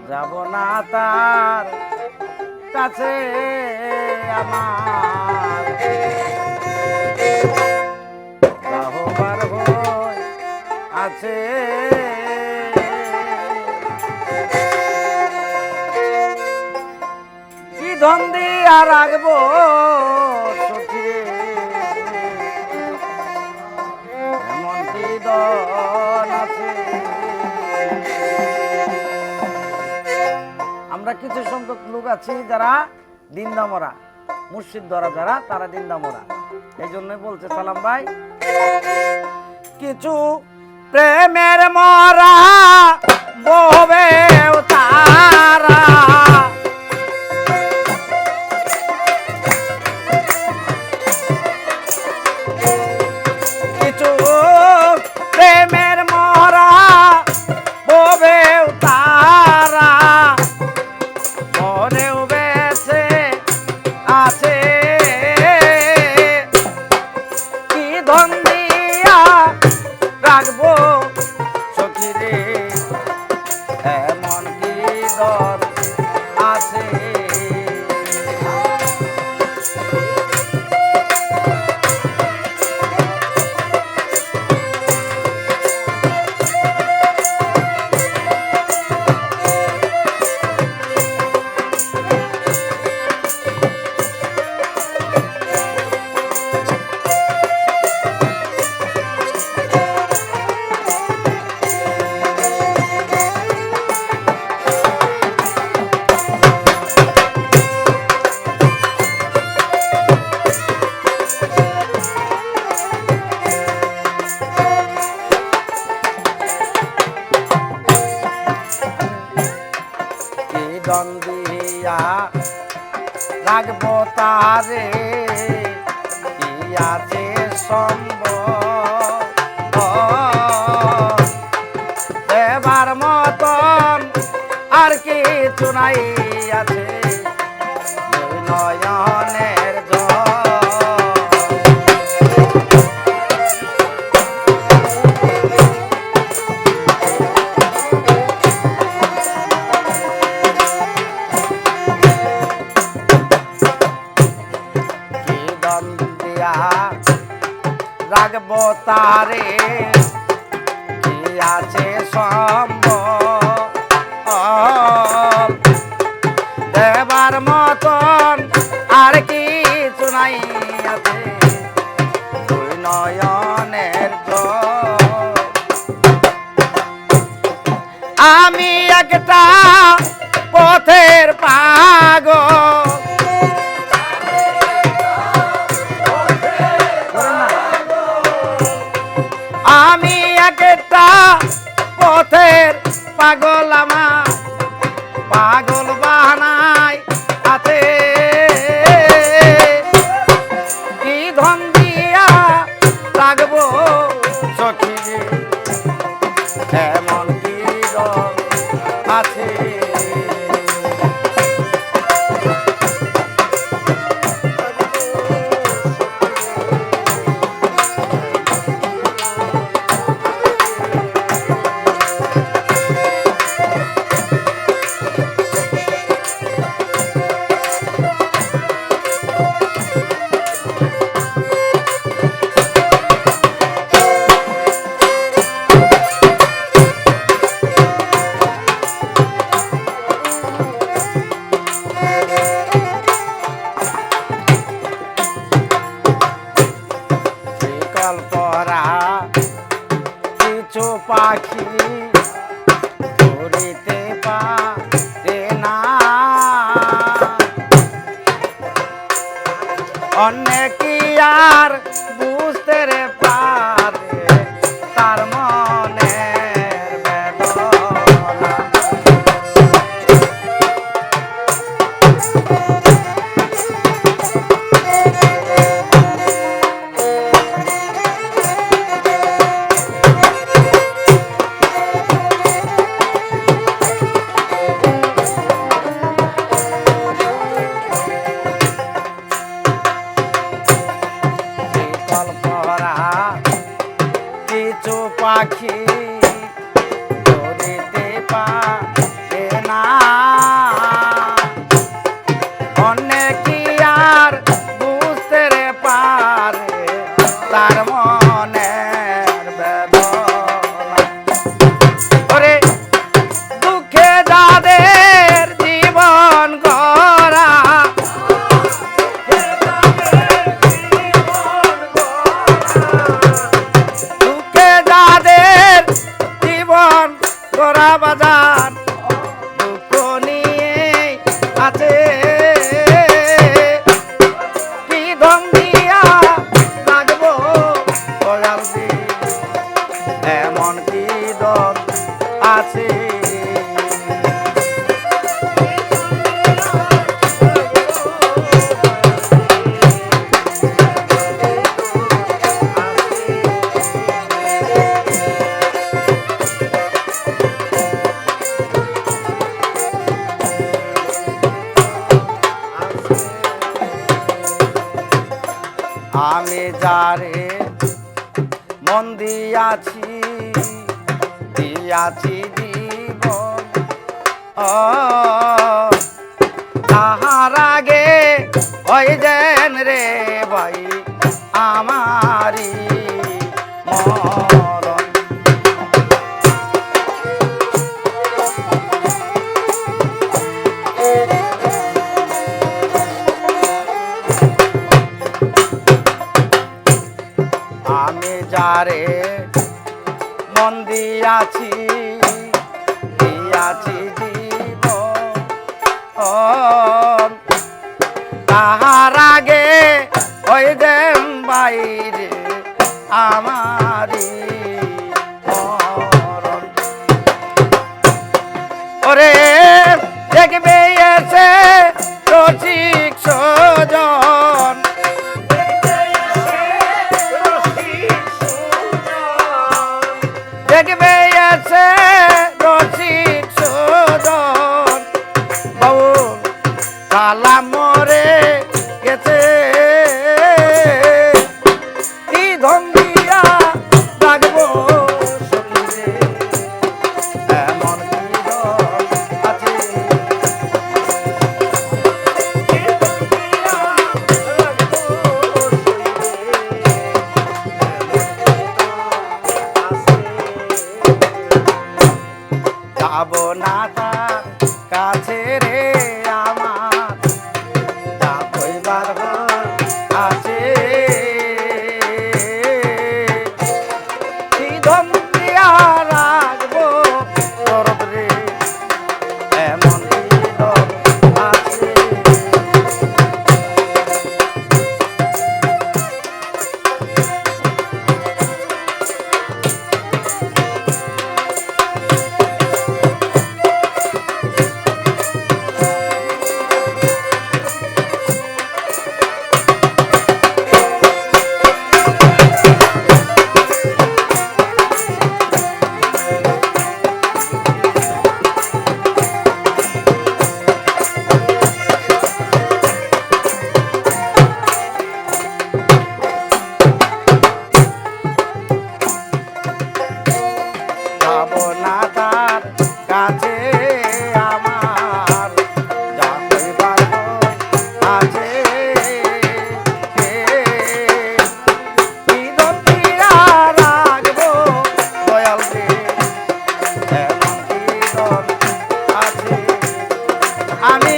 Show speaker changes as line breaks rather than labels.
যাব না তার কাছে আমার বাহবার ভয় আছে। কি ধন দিয়া রাখবো সখী, এমন কি ধন আছে। আমরা কিছু সংখ্যক লোক আছি যারা দিনদামরা, মুর্শিদ ধরা যারা, তারা দিনদামরা। এই জন্যই বলছে সালাম ভাই, কিছু প্রেমের মরা ববে তারা, কিছু প্রেমের মরা ববে তারা, মরেও বেঁচে আছে। কি ধন দিয়া রাখবো সখী রে, এমন কি দর আছে। ধন দিয়া রাখবো তারে, কি আছে সম্ভব দেবার মতন আর কিছু নাই আছে। দুই নয়নের জল রাখবো তারে, কি আছে সম্ভব দেবার মতন আর কিছু নাই আছে। দুই নয়নের জল আমি একটা পথের পাগল, আমি একটা পথের পাগল, আমার পাগল বাহানায় আছে। কি ধন দিয়া রাখবো সখী, এমন কি দর আছে। পরা কিছু পাখি উড়িতে পারে না, অনেকে আর বুঝতে রে পারে তার মনের বেদনা। ওরে দুঃখে যাদের জীবন গড়া, দুঃখে যাদের জীবন গড়া বাজার দুঃখ নিয়ে আছে, কি ধন দিয়া রাখবো দয়াল দিন, এমন কি ধন আছে। আমি যারে মন দিয়াছি দিয়াছি জীবন, তাহার আগে ওই যেন রে ভাই আমারি মরণ। আমি যারে মন দিয়াছি দিয়াছি জীবন, তাহার আগে ওই দেন বাইরে আমারি মরণ। ওরে দেখবে এসে রসিক সজন, দেখবে এসে রসিক সজন, বাউল সালাম মরে গেছে, কি ধন দিয়া রাখবো সখী রে, এমন কি ধন আছে। যাব না তার কাছে রে আমার, যা কইবার আছে, কি ধন দিয়া রাখবো দরদ রে, এমন কি ধন আছে। যাব না তার কাছে আমার, যা কইবার আছে, কি ধন দিয়া রাখবো দয়াল রে, এমন কি ধন আছে। আমি